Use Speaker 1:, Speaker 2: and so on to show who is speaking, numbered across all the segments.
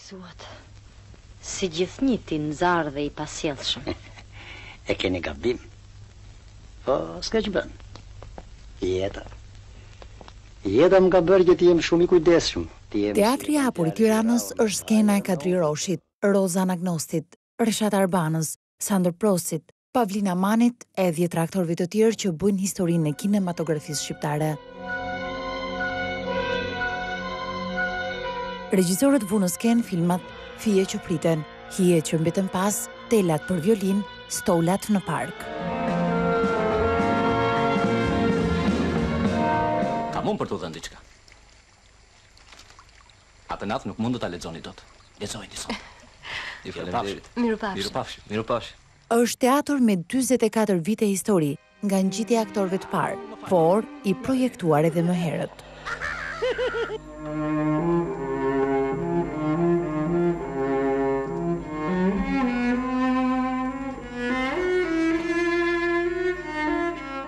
Speaker 1: Suat, si gjithnjë ti nxarë dhe i pasjellshëm.
Speaker 2: E keni gabim. Po, s'ka që bën. Jeta më ka bërë që ti jem shumë i kujdesshëm.
Speaker 3: Teatri i Hapur i Tiranës është skena e Kadri Roshit, Roza Anagnostit, Reshat Arbanës, Sandër Prosit, Pavlina Manit e dhjetra aktorëve të tjerë që bëjnë historinë e kinematografisë shqiptare. Regjisorët vunë, skenë, filmat, Fije që priten, Hije që mbeten pas, Telat për violin, stolat në park.
Speaker 4: Ka mund për të dhënë diçka. Atë natë nuk mund të ta lexoni dot. Lexojini sot. Mirupafshim.
Speaker 3: Është teatr me 44 vite histori, nga ngjitja e aktorëve të parë, por i projektuar edhe më herët.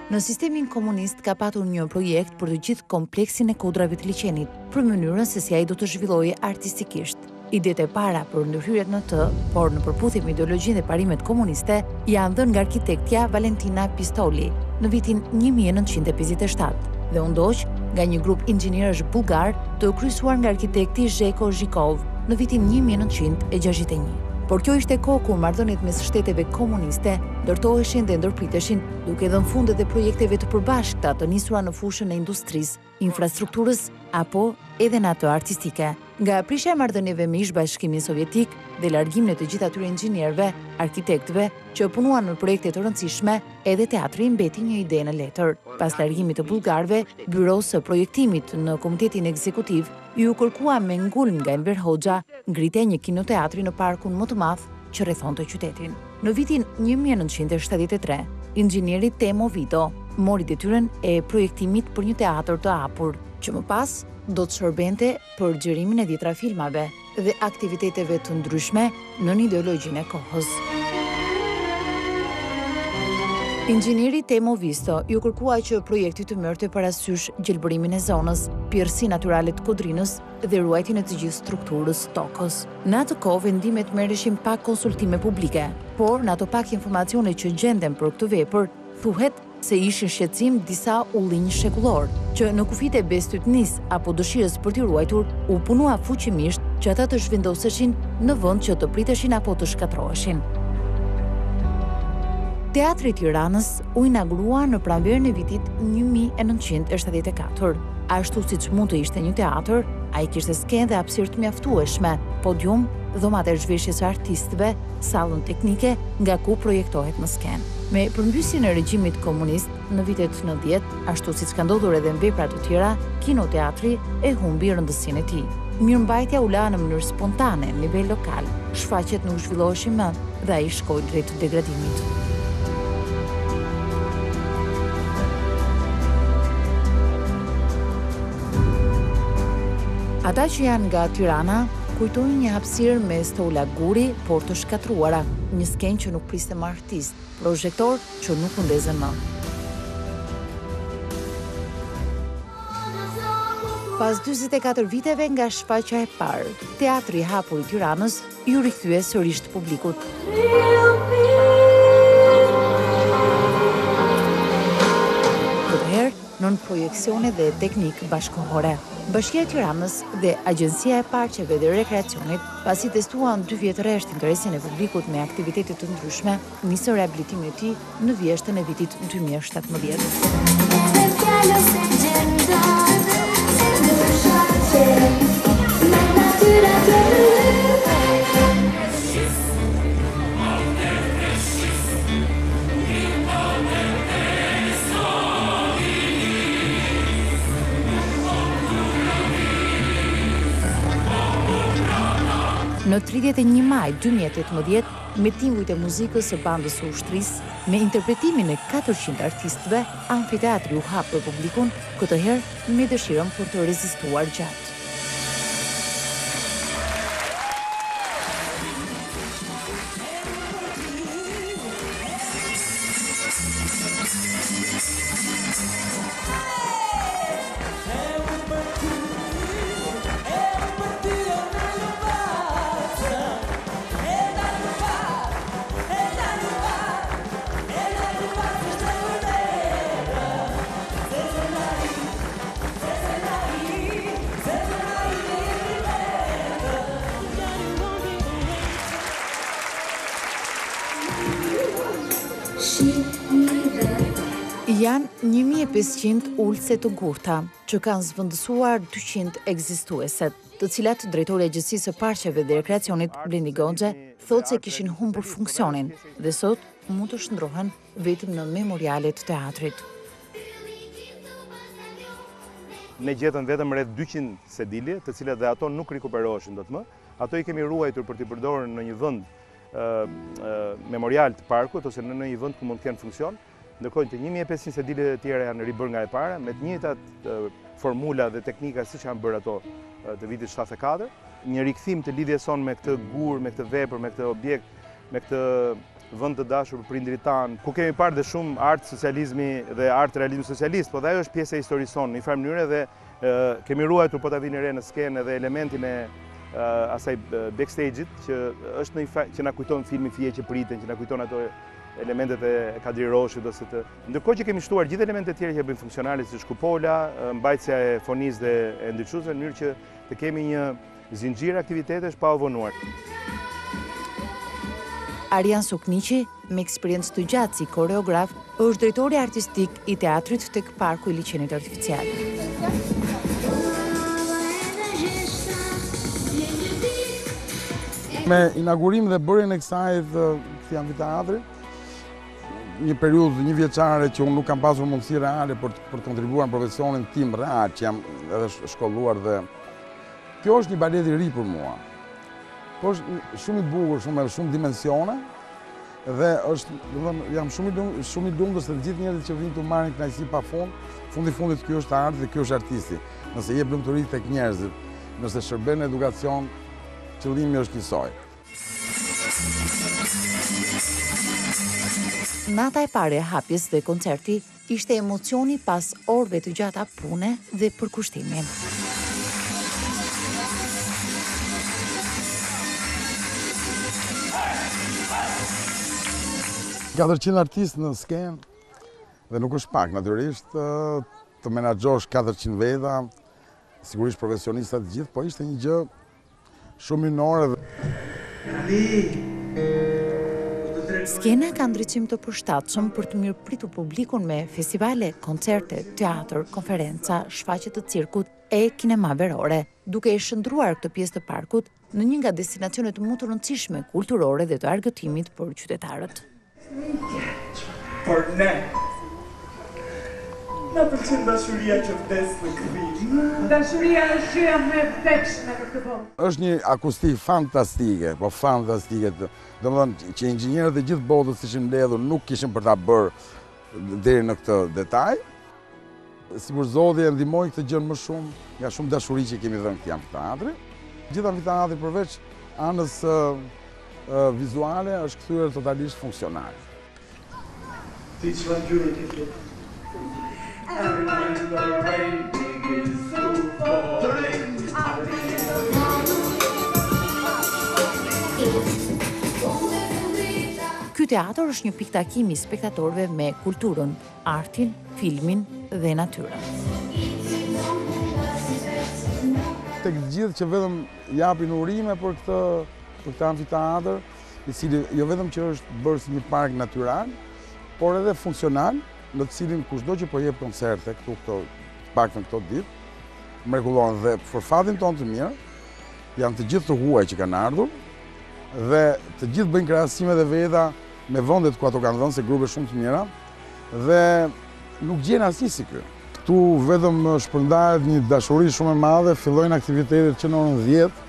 Speaker 3: Në sistemin komunist ka patur një projekt për të gjithë kompleksin e kodrave të liçenit, për mënyrën se si ai do të zhvillohej artistikisht. Idetë e para për ndërhyrjet në të, por në përputhje me ideologjinë dhe parimet komuniste, janë dhënë nga arkitektja Valentina Pistoli në vitin 1957 dhe u ndoq nga një grup inxhinierësh bullgar të krysuar nga arkitekti Zheko Zhikov në vitin 1961. Por kjo ishte kohë kur marrëdhëniet mes shteteve komuniste ndërtoheshin dhe ndërpriteshin, duke dhënë fund edhe projekteve të përbashkëta të nisura në fushën e industrisë, infrastrukturës apo edhe në ato artistike. Nga prishja e marrëdhënieve me Bashkimin Sovjetik dhe largimin e të gjithë atyre inxhinierëve, arkitektëve që punuan në projekte të rëndësishme, edhe teatri mbeti një ide në letër. Pas largimit të bullgarëve, Byrosi së Projektimit në Komitetin Ekzekutiv ju kërkua me ngulm nga Enver Hoxha ngritja një kinoteatri në parkun më të madh që rrethonte qytetin. Në vitin 1973, inxhinieri Temo Vito mori detyrën e projektimit për një teatr të hapur, që më pas do të shërbente për xhirimin e dhjetra filmave dhe aktiviteteve të ndryshme nën ideologjinë e kohës. Inxhinieri Temo Visto ju kërkua që projekti të merrte parasysh gjelbërimin e zonës, pirësi natyrale të kodrinës dhe ruajtjen e të gjithë strukturës tokës. Në atë kohë vendimet merreshin pa konsultime publike, por në ato pak informacione që gjenden për këtë vepër, thuhet se ishin shqetësim disa ullinj shekullor, që në kufit e bestytnis apo dëshirës për t'i ruajtur, u punua fuqimisht që ata të zhvendoseshin në vend që të priteshin apo të shkatroheshin. Teatri i Tiranës u inaugurua në pranverën e vitit 1974. Ashtu siç mund të ishte një teatr, ai kishte skenë dhe hapësirë të mjaftueshme, podium, dhomat e zhveshjes së artistëve, sallën teknike nga ku projektohet në skenë. Me përmbysjen e regjimit komunist në vitet 90, ashtu siç ka ndodhur edhe në vepra të tjera, kinoteatri e humbi rëndësinë e tij. Mirëmbajtja u la në mënyrë spontane në nivel lokal, shfaqjet nuk zhvilloheshin më dhe ai shkoi drejt degradimit. Ata që janë nga Tirana kujtojnë një hapësirë me stola guri, por të shkatruara, një skenë që nuk priste më artist, projektor që nuk u ndezën më. Pas 44 viteve nga shfaqja e parë, Teatri i Hapur i Tiranës ju rikthye sërish të publikut. Këtëherë, nën projekcione dhe teknik bashkëkohore. Bashkia e Tiranës dhe Agjencia e Parqeve dhe Rekreacionit, pasi testuan 2 vjet rresht interesin e publikut me aktivitete të ndryshme, nisën rehabilitimin e tij në vjeshtën e vitit 2017. Në 31 maj 2018, me tingujt e muzikës së bandës së ushtrisë, me interpretimin e 400 artistëve, amfiteatri u hap për publikun, këtëherë me dëshirën për të rezistuar gjatë. Janë 1500 ulse të ngurta, që kanë zvendësuar 200 ekzistueset, të cilat drejtori e Agjencisë së Parqeve dhe Rekreacionit Blendi Goxha thotë se kishin humbur funksionin dhe sot mund të shndrohen vetëm në memorialet të teatrit.
Speaker 5: Ne gjetëm vetëm rreth 200 sedilje, të cilat dhe ato nuk rikuperoheshin dot më. Ato i kemi ruajtur për t'i përdorur në një vend memorial të parkut ose në një vend ku mund të kenë funksion. Ndërkohë të 1500 sedilje të tjera janë ribërë nga e para, me të njëjtat formula dhe teknika siç janë bërë ato të vitit 74. Një rikthim të lidhjes sonë me këtë gur, me këtë vepër, me këtë objekt, me këtë vend të dashur për prindërit tanë, ku kemi parë dhe shumë art socializmi dhe art realizmi socialist, po dhe ajo është pjesë e historisë sonë në një farë mënyrë dhe kemi ruajtur po ta vini re në skenë edhe elementin e asaj backstage-it që është në një farë që na kujton filmi Fije që priten, që na kujton ato elementet e Kadri Roshit ose të. Ndërkohë që kemi shtuar gjithë elementet e tjera që bëjnë funksionale si kupola, mbajtja e fonisë dhe e ndriçuesve në mënyrë që të kemi një zinxhir aktivitetesh pa u vonuar.
Speaker 3: Arjan Sukniqi, me eksperiencë të gjatë si koreograf, është drejtori artistik i teatrit tek Parku i Liçenit Artificial.
Speaker 6: Me inaugurim dhe bërjen e kësaj këtij amfiteatri, një periudhë një vjeçare që unë nuk kam pasur mundësi reale për të kontribuar në profesionin tim real, që jam edhe shkolluar dhe kjo është një balet i ri për mua. Po është shumë i bukur, shumë dimensione dhe është, jam shumë i lumtur se të gjithë njerëzit që vinë të marrin kënaqësi pafund, fundit ky është art dhe ky është artisti. Nëse jep lumturi tek njerëzit, nëse shërben në edukacion, qëllimi është njësoj.
Speaker 3: Nata e pare e hapjes dhe koncerti ishte emocioni pas orëve të gjata pune dhe përkushtimi.
Speaker 6: Ka 400 artistë në skenë dhe nuk është pak, natyrisht të menaxhosh 400 veta, sigurisht profesionistat të gjithë, po ishte një gjë shumë minore.
Speaker 3: Skena ka ndriçim të përshtatshëm për të mirëpritur publikun me festivale, koncerte, teatr, konferenca, shfaqje të cirkut e kinema verore, duke e shndruar këtë pjesë të parkut në një nga destinacionet më të rëndësishme kulturore dhe të argëtimit për qytetarët.
Speaker 7: Por ne, na pëlqen dashuria që vdes në kthim. Dashuria është gjëja më e vdekshme në këtë botë.
Speaker 6: Është një akustik fantastike, po fantastike. Domethënë që inxhinierët e gjithë botës ishin mbledhur nuk kishin për ta bërë deri në këtë detaj. Sigur Zoti e ndihmoi këtë gjë më shumë, nga shumë dashuri që kemi dhënë këtij amfiteatri. Gjithë amfiteatri përveç anës vizuale është kthyer totalisht funksional.
Speaker 7: Ti çfarë gjëre ke thënë?
Speaker 3: Ky teatr është një pikë takimi i spektatorëve me kulturën, artin, filmin dhe natyrën.
Speaker 6: Tek të gjithë që vetëm japin urime për këtë amfiteatr, i cili jo vetëm që është bërë si një park natyral, por edhe funksional, në të cilin kushdo që po jep koncerte këtu paktën këto ditë, mrekullohen dhe për fatin tonë të mirë, janë të gjithë të huaj që kanë ardhur dhe të gjithë bëjnë krahasime dhe veta me vendet ku ato kanë dhënë se grupe shumë të mira dhe nuk gjen asnjë si ky. Këtu vetëm shpërndahet një dashuri shumë e madhe, fillojnë aktivitetet që në orën 10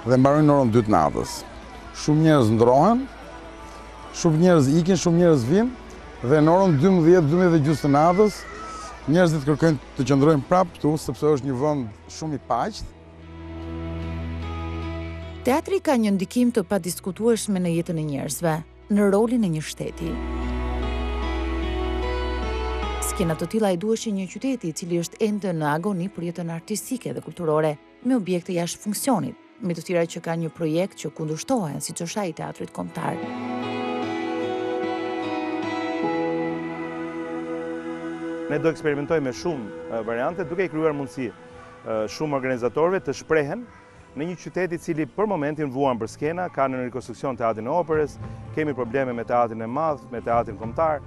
Speaker 6: dhe mbarojnë në orën 2 të natës. Shumë njerëz ndrohen, shumë njerëz ikin, shumë njerëz vinë dhe në orën 12:30 të natës njerëzit kërkojnë të qëndrojnë prapë këtu sepse është një vend shumë i paqët.
Speaker 3: Teatri ka një ndikim të padiskutueshme në jetën e njerëzve, në rolin e një shteti. Skena të tilla i duheshin një qyteti i cili është ende në agoni për jetën artistike dhe kulturore, me objekte jashtë funksionit, me të tjera që ka një projekt që kundërshtohen, siç është ai i teatrit kombëtar.
Speaker 5: Ne do eksperimentojmë me shumë variante, duke i krijuar mundësi shumë organizatorëve të shprehen në një qytet i cili për momentin vuan për skena, ka në rekonstruksion teatrin e operës, kemi probleme me teatrin e madh, me teatrin kombëtar,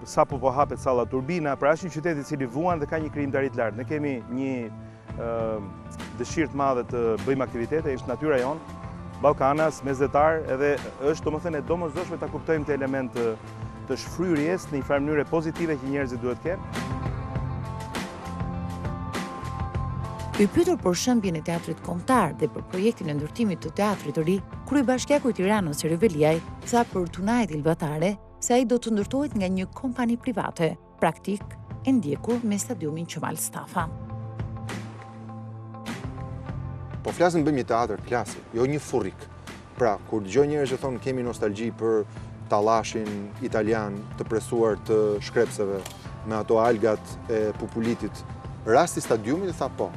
Speaker 5: sapo po hapet salla Turbina, pra është një qytet i cili vuan dhe ka një krijimtari të lartë. Ne kemi një dëshirë të madhe të bëjmë aktivitete, është natyra jonë, Ballkanas, mesdhetar, edhe është domethënë e domosdoshme ta kuptojmë të element të shfryrjes në një farë mënyrë pozitive që njerëzit duhet kenë.
Speaker 3: I pyetur për shembjen e teatrit kombëtar dhe për projektin e ndërtimit të teatrit të ri, kryebashkiaku i Tiranës Riveliaj tha për tunajt ilbatare se ai do të ndërtohet nga një kompani private, praktik e ndjekur me stadiumin Qemal Stafa.
Speaker 8: Po flasim bëjmë një teatr klasik, jo një furrik. Pra, kur dëgjoj njerëz që thonë kemi nostalgji për tallashin italian të presuar të shkrepseve me ato algat e Pupulitit, rasti stadiumit i tha po.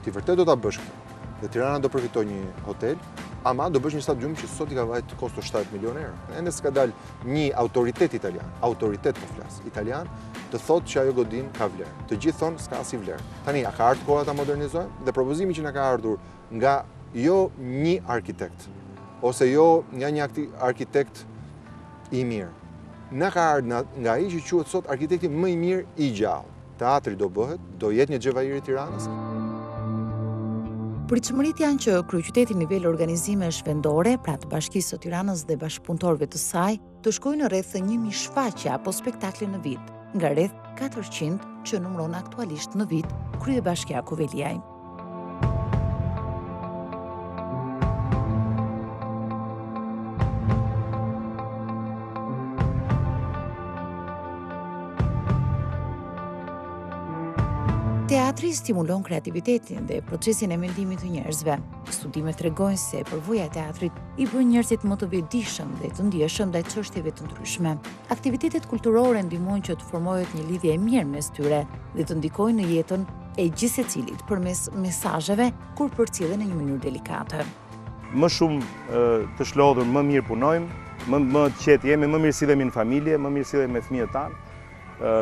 Speaker 8: Ti vërtet do ta bësh këtë. Dhe Tirana do përfitoj një hotel, ama do bësh një stadium që sot i ka vajt kosto 7 milion euro. Ende s'ka dal një autoritet italian, autoritet po flas, italian, të thotë që ajo godin ka vlerë. Të gjithë thonë s'ka si vlerë. Tani, a ka ardhur koha ta modernizojmë? Dhe propozimi që na ka ardhur nga jo një arkitekt, ose jo nga një arkitekt i mirë. Na ka ardhur nga ai që quhet sot arkitekti më i mirë i gjallë. Teatri do bëhet, do jetë një xhevairi i Tiranës.
Speaker 3: Pritshmëritë janë që kryeqyteti në nivel organizimesh vendore, pra të Bashkisë së Tiranës dhe bashkëpunëtorëve të saj, të shkojnë rreth 1000 shfaqje apo spektakle në vit, nga rreth 400 që numëron aktualisht në vit kryebashkiaku Veliaj. Teatri stimulon kreativitetin dhe procesin e mendimit të njerëzve. Studimet tregojnë se përvoja e teatrit i bën njerëzit më të vetëdijshëm dhe të ndjeshëm ndaj çështjeve të ndryshme. Aktivitetet kulturore ndihmojnë që të formohet një lidhje e mirë mes tyre dhe të ndikojnë në jetën e gjithsecilit përmes mesazheve kur përcjellen në një mënyrë delikate.
Speaker 5: Më shumë të shlodhur, më mirë punojmë, më qetë jemi, më mirë sillemi në familje, më mirë sillemi me fëmijët tanë,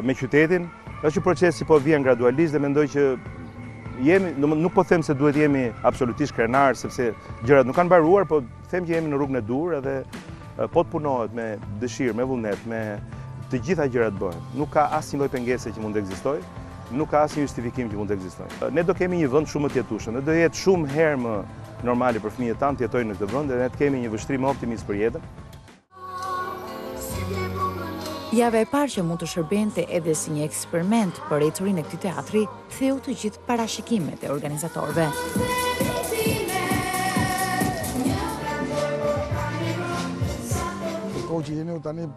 Speaker 5: me qytetin. Është një proces që po vjen gradualisht dhe mendoj që jemi, nuk po them se duhet jemi absolutisht krenar, sepse gjërat nuk kanë mbaruar, po them që jemi në rrugën e dur edhe po të punohet me dëshirë, me vullnet, me të gjitha gjërat bëhen. Nuk ka asnjë lloj pengese që mund të ekzistojë, nuk ka asnjë justifikim që mund të ekzistojë. Ne do kemi një vend shumë të jetueshëm, ne do jetë shumë herë më normale për fëmijët tanë të jetojnë në këtë vend dhe ne të kemi një vështrim optimist për jetën.
Speaker 3: Java e parë që mund të shërbente edhe si një eksperiment për ecurinë e këtij teatri, theu të gjithë parashikimet e organizatorëve.
Speaker 6: Kohë që jeni tani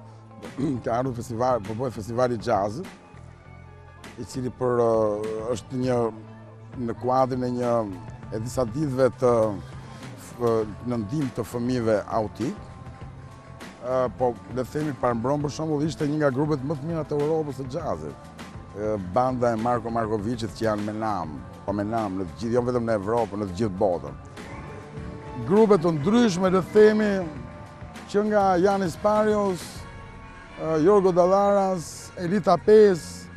Speaker 6: ka ardhur festival, po bëhet festivali jazzit, i cili është një në kuadrin e disa ditëve të në ndihmë të fëmijëve autik. Po le të themi Parmbron për shembull ishte një nga grupet më të mira të Europës së jazzit. Banda e Marko Markovicit që janë me nam në të gjithë, jo vetëm në Evropë, në të gjithë botën. Grupe të ndryshme le të themi që nga Janis Parios, Jorgo Dallaras, Elita Pes,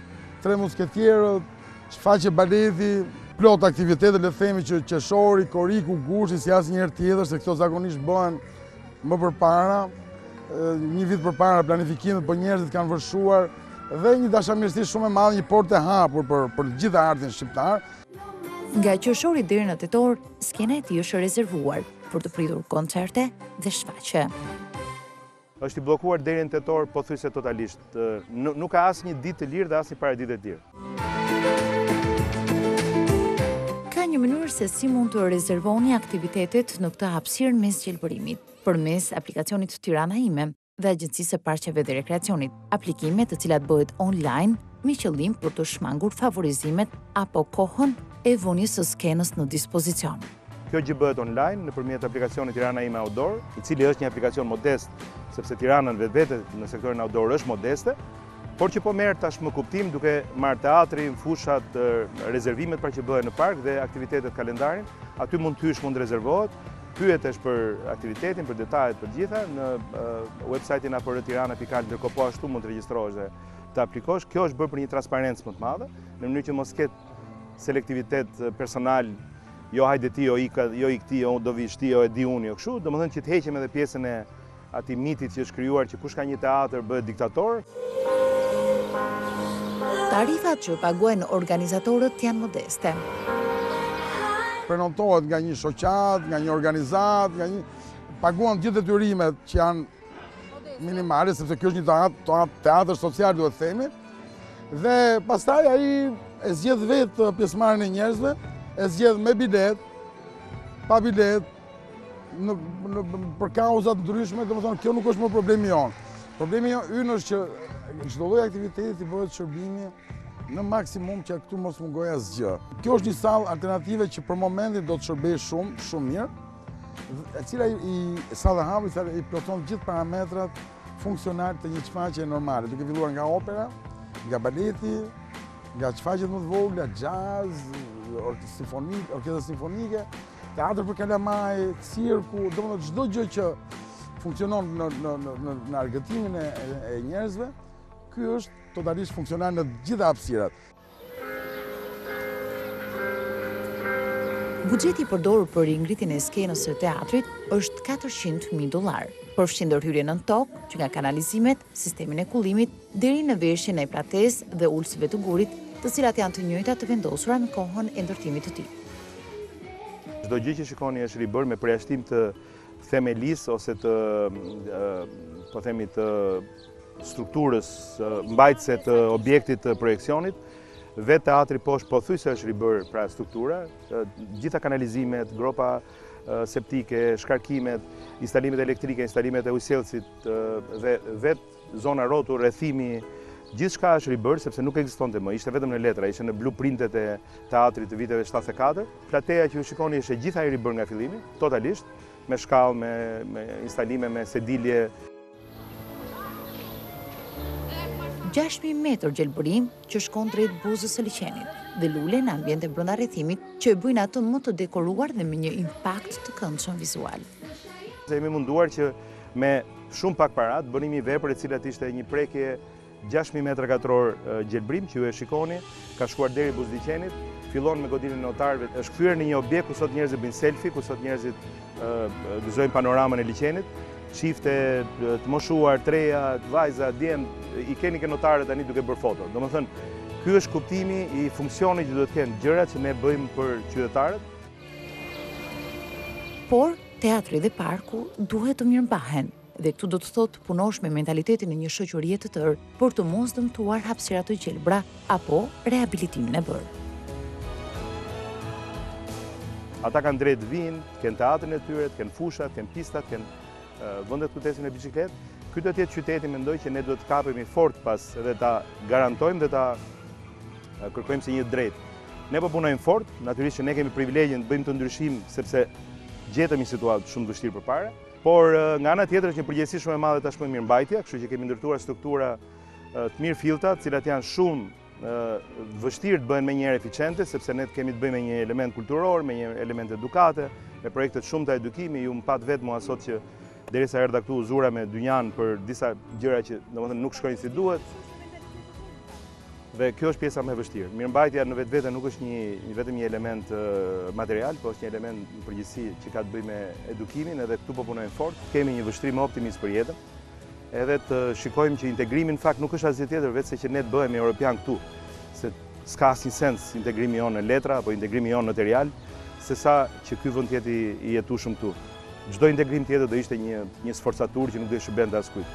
Speaker 6: Tre Musketierët, shfaqje baleti, plot aktivitete le të themi që qeshori, koriku, gushi si asnjëherë tjetër, se këto zakonisht bëhen më përpara. Një vit përpara planifikimet, po njerëzit kanë vërshuar dhe një dashamirësi shumë e madhe, një portë e hapur për gjithë artin shqiptar.
Speaker 3: Nga qershori deri në tetor, skena e tij është rezervuar për të pritur koncerte dhe shfaqje.
Speaker 5: Është i bllokuar deri në tetor pothuajse totalisht. Nuk ka asnjë ditë të lirë dhe asnjë paraditë të lirë.
Speaker 3: Ka një mënyrë se si mund të rezervoni aktivitetet në këtë hapësirë mes gjelbërimit, përmes aplikacionit Tirana Ime dhe Agjencisë së Parqeve dhe Rekreacionit, aplikime të cilat bëhet online me qëllim për të shmangur favorizimet apo kohën e vënies së skenës në dispozicion.
Speaker 5: Kjo gjë bëhet online nëpërmjet aplikacionit Tirana Ime Outdoor, i cili është një aplikacion modest, sepse Tirana vetvete në sektorin outdoor është modeste, por që po merr tash më kuptim duke marrë teatrin, fushat, rezervimet pra që bëhen në park dhe aktivitetet kalendarin, aty mund të hysh, mund rezervohet. Pyetesh për aktivitetin, për detajet për gjitha, në website-in apr.tirana.al, ndërkohë po ashtu mund të regjistrohesh dhe të aplikosh. Kjo është bërë për një transparencë më të madhe, në mënyrë që mos ketë selektivitet personal jo hajde ti, jo i këti, jo do vish ti, jo e di unë, jo kështu, domethënë që të heqem edhe pjesën e atij mitit që është krijuar që kush ka një teatr bëhet diktator.
Speaker 3: Tarifat që paguajnë organizatorët janë modeste.
Speaker 6: Prenotohet nga një shoqat, nga një organizat, paguan gjithë detyrimet që janë minimale, sepse kjo është një teatr social, duhet themi, dhe pastaj ai e zgjedh vetë pjesëmarrjen e njerëzve, e zgjedh me bilet, pa bilet, për kauza të ndryshme, domethënë kjo nuk është më problemi jonë. Problemi ynë është që çdo lloj aktiviteti bëhet shërbimi në maksimum që këtu mos mungoj asgjë. Kjo është një sallë alternative që për momentin do të shërbejë shumë mirë, e cila salla Hapur i plotson gjithë parametrat funksional të një shfaqje normale, duke filluar nga opera, nga baleti, nga shfaqjet më të vogla, jazz, orkestra simfonike, teatr për kalamaj, cirku, domethënë çdo gjë që funksionon në argëtimin e njerëzve, ky është totalisht funksional në gjitha hapësirat.
Speaker 3: Buxheti i përdorur për ringritjen e skenës së teatrit është $400.000, përfshin ndërhyrjen në tokë, që nga kanalizimet, sistemin e kullimit, deri në veshjen e pratesë dhe ulësive të gurit, të cilat janë të njëjta të vendosura në kohën e ndërtimit të tij.
Speaker 5: Çdo gjë që shikoni është ribërë me përjashtim të themelisë ose të po themi të strukturës mbajtëse të objektit të projekcionit. Vetë teatri poshtë pothuajse është ribërë pra struktura, gjitha kanalizimet, gropa septike, shkarkimet, instalimet elektrike, instalimet e ujësellësit dhe vetë zona rrotu, rrethimi, gjithçka është ribërë sepse nuk ekzistonte më, ishte vetëm në letra, ishte në blueprintet e teatrit të viteve 74. Plateja që ju shikoni është e gjitha e ribërë nga fillimi, totalisht, me shkallë, me instalime, me sedilje.
Speaker 3: 6.000 metër gjelbërim që shkon drejt buzës së liçenit dhe lule në ambjente brenda rrethimit që e bëjnë atë më të dekoruar dhe me një impakt të këndshëm vizual.
Speaker 5: Jemi munduar që me shumë pak para të bënim një vepër e cilat ishte një prekje 6.000 metra katror gjelbrim që ju e shikoni, ka shkuar deri buzë liçenit, fillon me godinë e notarëve, është kthyer në një objekt ku sot njerëzit bëjnë selfie, ku sot njerëzit gëzojnë panoramën e liçenit. Çifte të moshuar, treja, vajza, djem, i keni ke notarët tani duke bërë foto. Domethënë, ky është kuptimi i funksionit që duhet të kenë gjërat që ne bëjmë për qytetarët.
Speaker 3: Por teatri dhe parku duhet të mirëmbahen dhe këtu do të thotë punosh me mentalitetin e një shoqërie të tërë për të mos dëmtuar hapësirat të gjelbra apo rehabilitimin e bërë.
Speaker 5: Ata kanë drejt vinë, kanë teatrin e tyre, kanë fushat, kanë pistat, kanë vendet kujdesin e biçikletë. Ky do të jetë qyteti, mendoj që ne duhet të kapemi fort pas dhe ta garantojmë dhe ta kërkojmë si një drejt. Ne po punojmë fort, natyrisht që ne kemi privilegjin të bëjmë të ndryshim sepse gjetemi situatë shumë të vështirë përpara, por nga ana tjetër është një përgjegjësi shumë e madhe tashmë mirëmbajtja, kështu që kemi ndërtuar struktura të mirë fillta, të cilat janë shumë vështirë të bëhen me njëherë eficiente, sepse ne kemi të bëjmë me një element kulturor, me një element edukate, me projekte të shumta edukimi, ju më pat vetë mua sot që derisa erdha këtu zura me dynjan për disa gjëra që domethënë nuk shkojnë si duhet. Dhe kjo është pjesa më e vështirë. Mirëmbajtja në vetvete nuk është vetëm një element material, por është një element në përgjithësi që ka të bëjë me edukimin, edhe këtu po punojmë fort. Kemi një vështrim optimist për jetën. Edhe të shikojmë që integrimi në fakt nuk është asgjë tjetër vetë se që ne të bëhemi europian këtu, se s'ka asnjë sens integrimi jonë në letra apo integrimi jonë në material, sesa që ky vend të jetë i jetueshëm këtu. Çdo integrim tjetër do ishte një sforcatur që nuk do i shërbente askujt.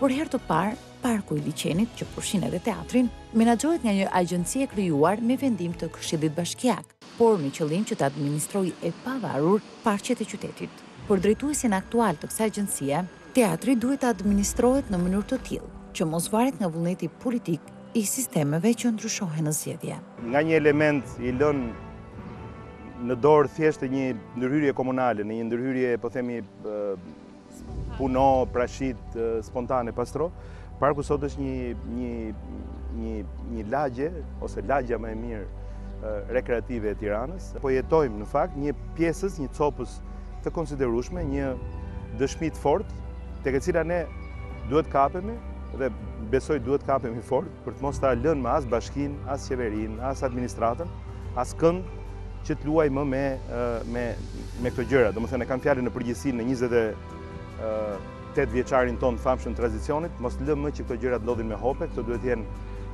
Speaker 3: Për herë të parë, parku i liçenit, që përfshin edhe teatrin, menaxhohet nga një agjenci e krijuar me vendim të Këshillit Bashkiak, por me qëllim që të administrojë e pavarur parqet e qytetit. Për drejtuesin aktual të kësaj agjencie, teatri duhet të administrohet në mënyrë të tillë që mos varet nga vullneti politik i sistemeve që ndryshohen në zgjedhje.
Speaker 5: Nga një element i lënë në dorë thjesht një ndërhyrje komunale, në një ndërhyrje, po themi, puno, prashit, spontane, pastro, parku sot është një lagje, ose lagja më e mirë rekreative e Tiranës. Po jetojmë, në fakt, një pjesës, një copës të konsiderueshme, një dëshmi të fortë, tek e cila ne duhet kapemi, dhe besoj duhet kapemi fort, për të mos ta lënë me as bashkinë, as qeverinë, as administratën, as kënd që të luaj më me këto gjëra. Domethënë e kam fjalën në përgjithësi në 28 vjeçarin ton famshëm tradicionit, mos lë më që këto gjëra të lodhin me hope, këto duhet të jenë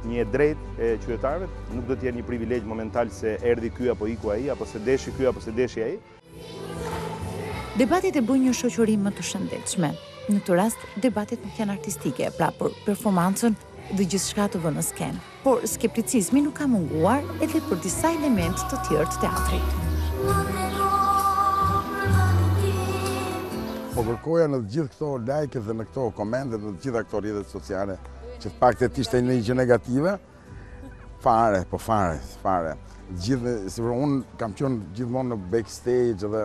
Speaker 5: një e drejtë e qytetarëve, nuk do të jenë një privilegj momental se erdhi ky apo iku ai, apo se deshi ky apo se deshi ai.
Speaker 3: Debatet e bëjnë një shoqëri më të shëndetshme. Në këtë rast, debatet nuk janë artistike, pra për performancën dhe gjithçka të vënë në skenë. Por skepticizmi nuk ka munguar edhe për disa element të tjerë të teatrit.
Speaker 6: Po kërkoja në të gjithë këto like dhe në këto komente dhe të gjitha këto rrjetet sociale që të paktën ishte një gjë negative, fare. Unë kam qenë gjithmonë në backstage dhe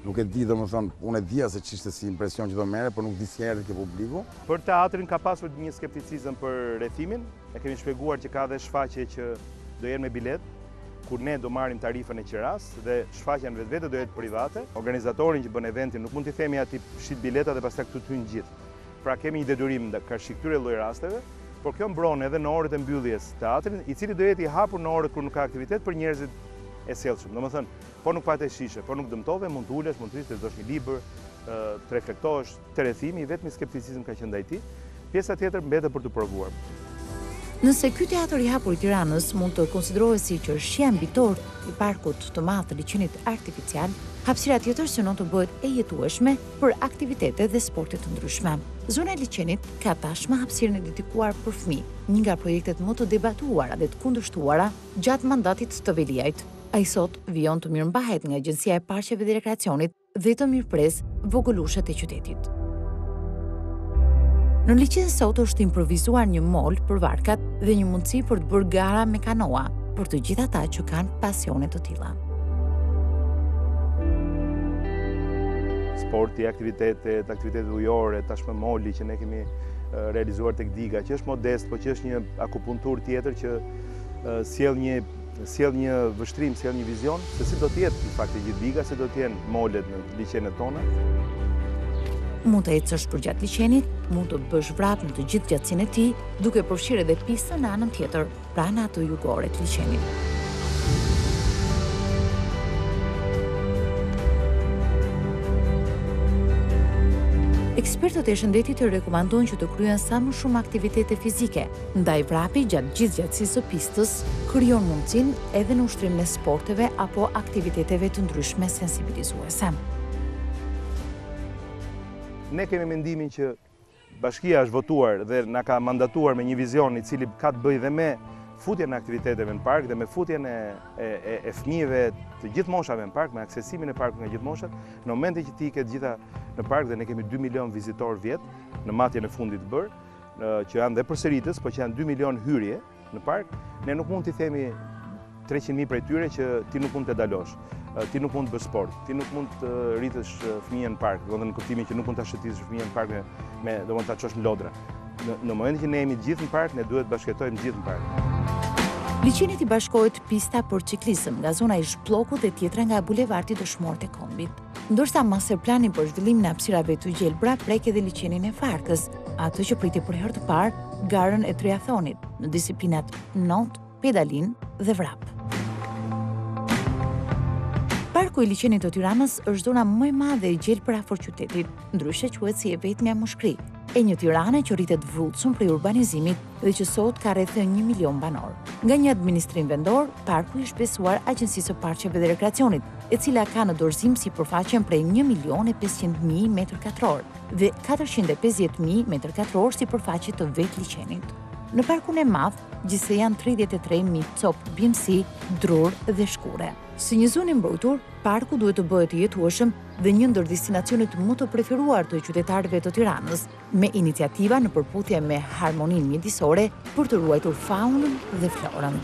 Speaker 6: nuk e di, domethënë, unë e dija se ç'ishte si impresion që do merre, por nuk di si erdhi ke publiku.
Speaker 5: Për teatrin ka pasur një skepticizëm për rrethimin, e kemi shpjeguar që ka dhe shfaqje që do jenë me bilet, kur ne do marrim tarifën e qiras dhe shfaqja në vetvete do jetë private. Organizatorin që bën eventin nuk mund t'i themi ati shit bileta dhe pastaj këtu hyjnë gjithë. Pra kemi një detyrim karshi këtyre lloj rasteve, por kjo mbron edhe në orët e mbylljes teatrin, i cili do jetë i hapur në orët kur nuk ka aktivitet për njerëzit e sjellshëm. Domethënë, po nuk pate shishe, po nuk dëmtove, mund të ulesh, mund të rrish, të lexosh një libër, të reflektohesh, të rrethimi, vetëm skepticizëm ka qenë ndaj tij. Pjesa tjetër mbetet për të provuar.
Speaker 3: Nëse ky teatër i hapur i Tiranës mund të konsiderohet si qershia mbitor i parkut të madh të liçenit artificial, hapësira tjetër synon të bëhet e jetueshme për aktivitete dhe sporte të ndryshme. Zona e liçenit ka tashmë hapësirën e dedikuar për fëmijë, një nga projektet më të debatuara dhe të kundërshtuara gjatë mandatit të Veliajt. Ai sot vijon të mirëmbahet nga Agjencia e Parqeve dhe Rekreacionit dhe të mirëpres vogëlushet e qytetit. Në liçen sot është improvizuar një mol për varkat dhe një mundësi për të bërë gara me kanoa për të gjithë ata që kanë pasione të tilla.
Speaker 5: Sporti, aktivitetet ujore, tashmë moli që ne kemi realizuar tek diga, që është modest, por që është një akupuntur tjetër që sjell një vështrim, sjell një vizion se si do të jetë në fakt gjithë diga, si do të jenë molet në liçenet tona.
Speaker 3: Mund të ecësh përgjatë liçenit, mund të bësh vrap në të gjithë gjatësinë e tij, duke përfshirë edhe pistën në anën tjetër, pra në atë jugore të liçenit. Ekspertët e shëndetit rekomandojnë që të kryen sa më shumë aktivitete fizike, ndaj vrapi gjatë gjithë gjatësisë së pistës krijon mundësinë edhe në ushtrimin e sporteve apo aktiviteteve të ndryshme sensibilizuese.
Speaker 5: Ne kemi mendimin që bashkia është votuar dhe na ka mandatuar me një vizion i cili ka të bëjë dhe me futjen e aktiviteteve në park dhe me futjen e fëmijëve të gjithë moshave në park, me aksesimin e parkut nga gjithë moshat. Në momentin që ti ke të gjitha në park dhe ne kemi 2 milion vizitor vjet në matjen e fundit të bërë, që janë dhe përsëritës, por që janë 2 milion hyrje në park, ne nuk mund t'i themi 300.000 prej tyre që ti nuk mund të dalosh. Ti nuk mund të bësh sport, ti nuk mund të rritësh fëmijën në park, do të në kuptimin që nuk mund ta shëtisësh fëmijën në park do mund ta çosh në lodra. Në momentin që ne jemi gjithë në park, ne duhet bashkëtojmë gjithë në park.
Speaker 3: Liçenit i bashkohet pista për ciklizëm nga zona e Zhblokut dhe tjetra nga bulevardi Dëshmorët e Kombit. Ndërsa masterplani për zhvillimin e hapësirave të gjelbra prek edhe liçenin e Farkës, atë që priti për herë të parë garën e triathonit në disiplinat not, pedalin dhe vrap. Parku i liçenit të Tiranës është zona më e madhe e gjelbër afër qytetit, ndryshe quhet si e vetmja mushkëri, e një Tirane që rritet vrullcum prej urbanizimit dhe që sot ka rreth 1 milion banor. Nga një administrim vendor, parku i është besuar Agjencisë së Parqeve dhe Rekreacionit, e cila ka në dorëzim sipërfaqen prej 1.500.000 m2 dhe 450.000 m2 sipërfaqe të vetë liçenit. Në parkun e madh, gjithsej janë 33.000 copë bimësi, drur dhe shkure. Si një zonë mbrojtur, parku duhet të bëhet i jetueshëm dhe një ndër destinacionet më të preferuar të qytetarëve të Tiranës, me iniciativa në përputhje me harmoninë mjedisore për të ruajtur faunën dhe florën.